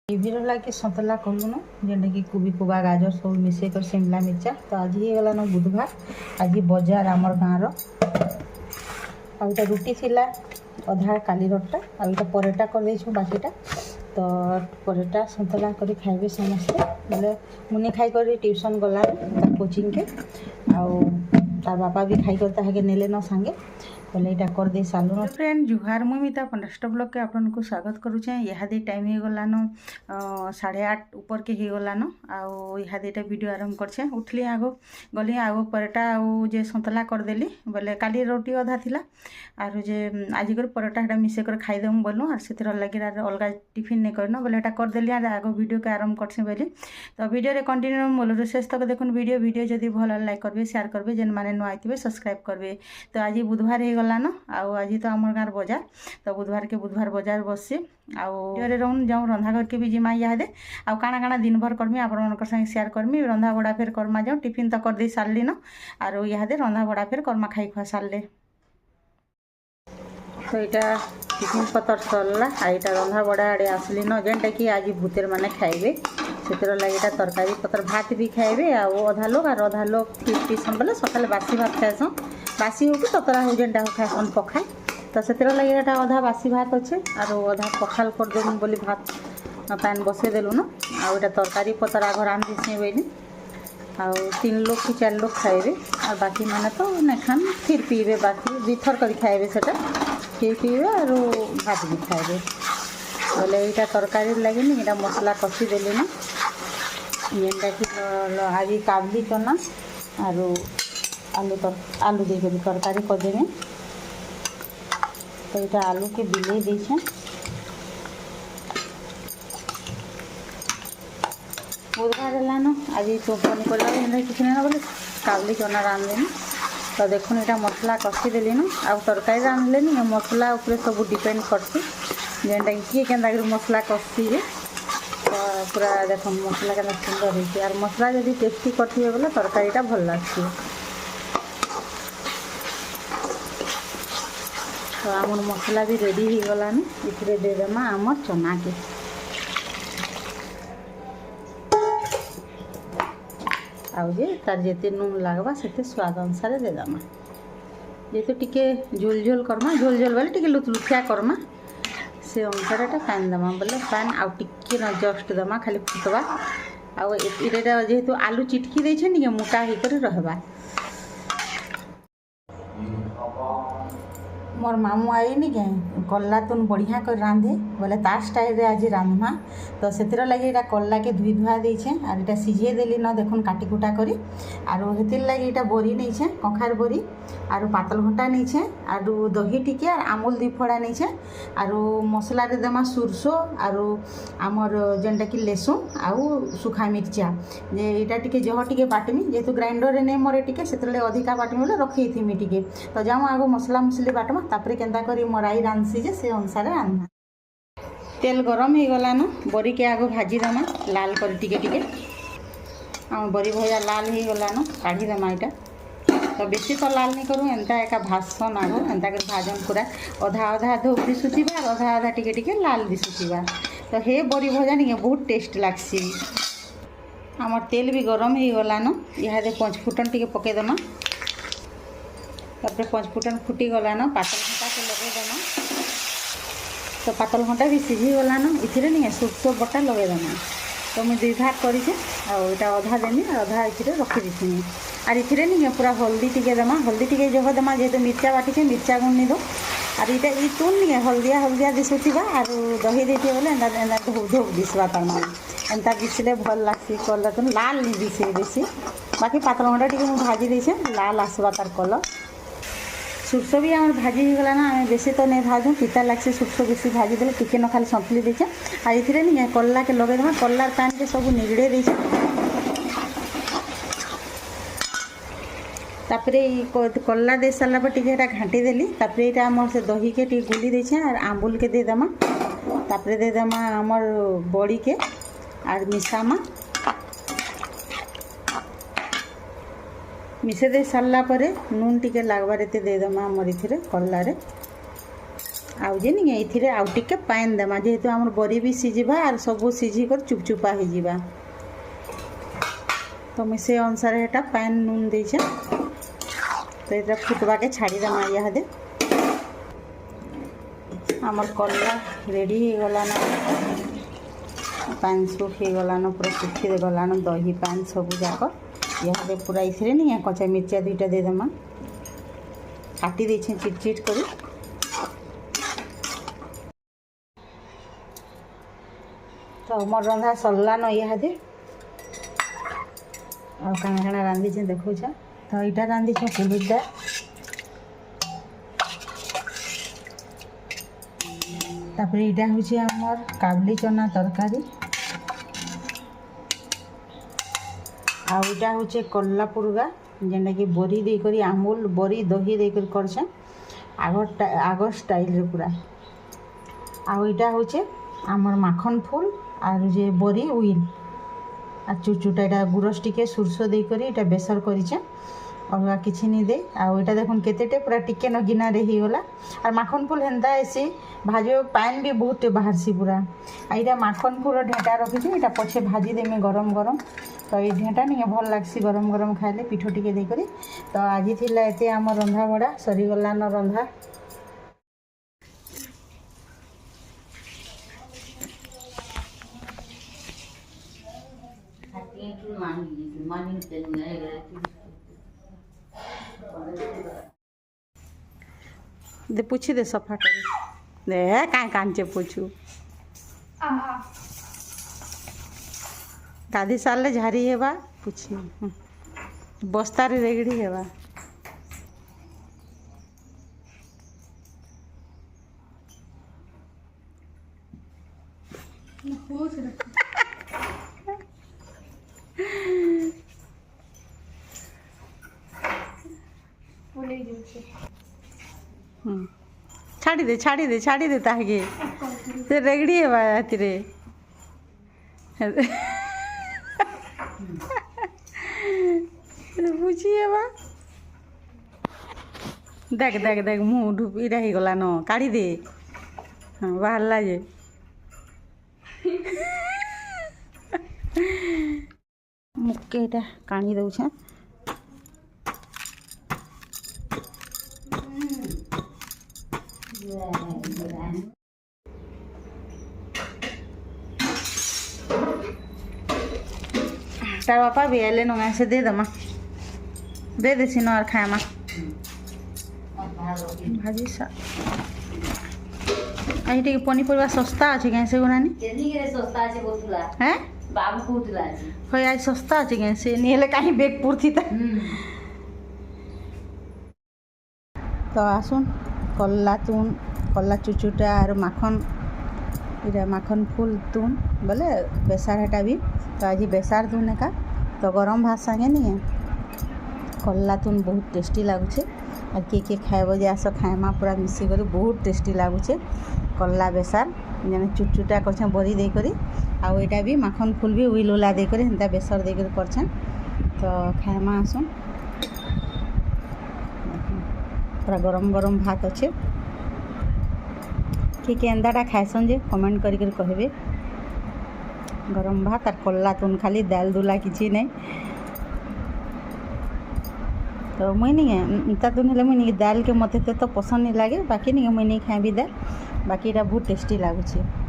टीवीर लगे सतला कलुन जेनटा कि कोबी कोबा गाजर सब मिसेक शिमला मिर्चा। तो आज गलान बुधवार, आज बजार आमर गाँव आईटा रुटी थिला अधा काली रटा आईटा परेटा कर देछु बाकीटा। तो परेटा सतला कर खाइबे समस्ते बोले मुनि खाई कर ट्यूशन गला कोचिंग के आउ तार बापा भी खाई कर ताके नेले न संगे बोले यहाँ कर दे सालू। फ्रेंड जुहार मुमिता पंडास्ट ब्लॉग के आपन को स्वागत करुचे। इहादी टाइम हो गलान 8:30 ऊपर के हो गलान आउ इहादीटा वीडियो आरंभ करछे। उठली आगो गली आगो परेटा आउ जे सतला करदेली बोले काली रोटी अधा थिला आरो जे आज कर परेटा हेटा मिसे कर खाई देमु बोलनु आर सेतिर लागि अलगा टिफिन ने करनो बोले हेटा करदेली आगो वीडियो के आरंभ करछे बोली। तो वीडियो रे कंटिन्यू मोलर शेष तक देखुन वीडियो जदि भल लाइक करबे शेयर करबे जेन माने न आइतबे सब्सक्राइब करबे। तो आज बुधवार हो गलान आउ आज तो आम गाँव बजार तो बुधवार के बुधवार बजार बसी आउे रहूँ जाऊँ रंधा घर के भी जिमा इहादे आउ काଣା काଣା दिन भर करमी आप संगे शेयर करमी। रंधा बड़ा फेर करमा जाऊँ टिफिन तो कर दे सारली न आरो इहादे रंधा बड़ा फेर करमा खाई खुआ सारले। तो यहाँ टिफिन पतर सरला आईटा रंधा बड़ा आड़े आसली न जेनटा कि आज भूतेर माने खाइबे से लगे तरकारी पतर भात भी खाइबे आधा लोग और अधा लोग टीसन बोले सकाले बासी भात खाएसन बासी हो कि ततरा हो जेनटा हो खाएसन पखाल। तो से लगे अधा बासी भात अच्छे और अधा पखाल करदेमु बोली भात पैन बसई देलु न आउ तरकारी पतर आग रांधीसी बोली आउ 3 लोग कि 4 लोग खाइबे और बाकी मैंने तो नहीं खान फिर पीबे बाकी 2 थर कर खाइबे से फिर पीबे और भात भी खाइबे बोले यहाँ तरकारी लगे नहीं मसला कषी देली न जेनटा कि आज काबली चना आरो आलू दे तरकारी करदेवे। तो यहाँ आलू के बिले देछे बुधवार है आज तो पनीपरिया किसी ना बोले काबली चना रांधदेनी। तो देखुन यहाँ मसला कषी देली न आ तरकारी रांधलेनी मसला उपरे सब डिपेंड करसी जेनटा किए के मसला कषी जे तो पूरा देख मसला के सुंदर होती और मसला जब टेस्टी करते बोले तरकारीटा भल लगती। तो आम मसला भी रेडी हो गलानी इतरे देदेमा आम चना के आउ जे तार जेते नून लगवा से स्वाद अनुसार देदेमा जेते टिके झोल झोल करमा झोल झोल बोले टिके लुथलुथिया करमा से अनुसार पैन दमा बोले पैन आउ टिके न जस्ट दमा खाली फुटवा आउ जेहेतु आलू चिटकी देछे नि मोटा होकर रहबा। मोर मामू आई नि के कल्ला तुन बढ़िया कर रांधे बोले तार स्टाइल रे आज रांधमा। तो से लगे यहाँ कल्ला के धुई धुआ देछे और यहाँ सीझे देली न देखुन काटी कुटा करी और हेतिर लगे यहाँ बरी नहीं कखार बरी और पातल घंटा नहीं और दही टिके और आमुल 2 फड़ा नहीं और मसला रे देमा सुरसो और आमर जेनटा कि लेसुन आउ सुखा मिर्चा जे यहाँ टिके जह टिके बाटमी जेहेतु ग्राइंडर रे नहीं मोरे टिके से अधिका बाटमी बोले रखी थी टिके। तो जाऊँ आगो मसला मसली बाटमा तापर केन्ता करी मराई रांधसी जे से अनुसार रांधमा। तेल गरम हो गलान बरी के आगो भाजी देमा लाल कर टिके टिके आम बरी भजा लाल हो गलान काढ़ी देमा यहाँ। तो बेसी तो लाल नहीं करूँ एंता एका भासन आगो एंता कर भाजन पूरा अधा अधा धूप दिशुवा अधा अधा टिके टिके लाल दिशुवा। तो हे बरी भजा नहीं बहुत टेस्ट लागसी। आमर तेल भी गरम हो गलान यहाँ 5 फुटन टिके पकईदेमा तापर 5 फुटन फुटी गलान पातल घंटा के लगेदेमा। तो पातल घंटा भी सीझी गलान इथिरे नहीं सुरसो बटा लगेदेमा। तो मुझे 2 भाग करी यहाँ अधा देमी अधा इथिरे रखी देसी और इथिरे नहीं पूरा हल्दी टिके देमा हल्दी टिके जह देमा जेहेतु मिर्चा बाटी मिर्चा गुण नहीं दो और यहाँ ये तुन नहीं हल्दिया हल्दिया दिशुवा और दही देती बोले एंता धूप धूप दिशवा तार एंता दिशले भल लगसी कलर तुम लाल नहीं दिशे बेसी बाकी पातल घंटा टी भाजी देछे लाल आसवा तार कलर। सुरसो भी आम भाजी हो गला ना आम बेसी तो नहीं भाजू पिता लगसी सुरसो बेसी भाजी देले टिके न खाली संतुली देछे और इथिरे नहीं कल्ला के लगे देमा कल्लार पैन के सब निगड़े देछे तापरे कल्ला दे सारा पर टिके घाटी देली तापरे यहाँ आम से दही के टी गुली देछे और आंबुल के दे देमा तापरे दे देमा आमर बड़ी के और मिसामा मिसे दे सारा पर नून टिके लागबार दे देमा आमर इथिरे कल्ला रे आउ जे नहीं ये आउ टिके पानी देमा जेहेतु आम बरी भी सीझा और सब सीझिक चुपचुपा हो जावा तो मुझे से अनुसार एटा पानी नून देचे तो ये फुटवा के छाड़ीदेमा इहादे आमर कलरा रेडी हो गलान पानी सुख हो गलान पूरा सुखी गलान दही पानी सब जाक इहादे पूरा इसे नहीं कचा मिर्चा दुईटा देदेमा काटी देछे चिट चिट कर तो मोर रंधा सरलान इहादे आ काଣା काଣା रांधीचे देखुछ तो यहाँ रांधीछे कुलुर दाल तापर यहाँ हूँ आमर काबली चना तरकारी आईटा हूँ कल्ला पुरगा जेनटा कि बरी देकर आमूल बरी दही देकर करछे आग स्टाइल पूरा आईटा हूँ आमर माखन फूल और जे बरी उइल आ चुचुटा यहाँ गुरस टिके सुरस देकर यहाँ बेसर करें अलग किसी नहीं दे आईटा देखुन केतेटे पूरा टिके न गिनारे ही गला और माखन फूल हेन्ता ऐसी भाजो पानी भी बहुत बाहर सी पूरा यहाँ माखन फूल ढेटा रखी यहाँ पछे भाजी देमी गरम गरम तो ये ढेटा नहीं भल लग्सी गरम गरम खाइले पिठ टिके देकर तो आज थिला एते आम रंधा बड़ा सरीगलान रंधा दे पूछी दे सफा कर दे कहीं कांचे पूछू गाधी सारे झारी हेबा पूछी बस्तार रेगड़ी हेबा छाड़ी दे ताके से रेगड़ी हेबा रातिरे बुझी हेबा देख देख देख मुँह ढुप इटा हो गला न काढ़ी दे हाँ बाहरला जे मुके इटा काढ़ी दउछे तार बापा भी आए ना से दे दमा दे देसी न खाएमा भाजी सा आई पनीपरिया सस्ता अच्छे क्या से गुनानी हैं हो आज सस्ता अच्छे क्या से नहीं कहीं बेग पूर्ति तो आसुन कल्ला तुन कल्ला चुचुटा और माखन इटा माखन फूल तुन बोले बेसार हेटा भी तो आज बेसार तुन एका तो गरम भात संगे नहीं कल्ला तुन बहुत टेस्टी लगुचे और किए खाएब जे आस खाएमा पूरा मिसिक बहुत टेस्टी लगुचे कल्ला बेसार जन चुचुटा कर बरी देकर आईटा भी माखन फूल भी उइल उला देकर हेन्ता बेसर देकर कर तो खाएमा आसुन पूरा गरम गरम भात अच्छे कि एंदाटा खाएसन जे कमेंट करके कहबे गरम भात और कल्ला तुन खाली दाल दुला किसी नहीं तो मुई नहीं तुन हेल्ले मुई दाल के मत तो पसंद नहीं लगे बाकी नहीं मुई नहीं खाएबी दाल बाकी बहुत टेस्टी लगुचे।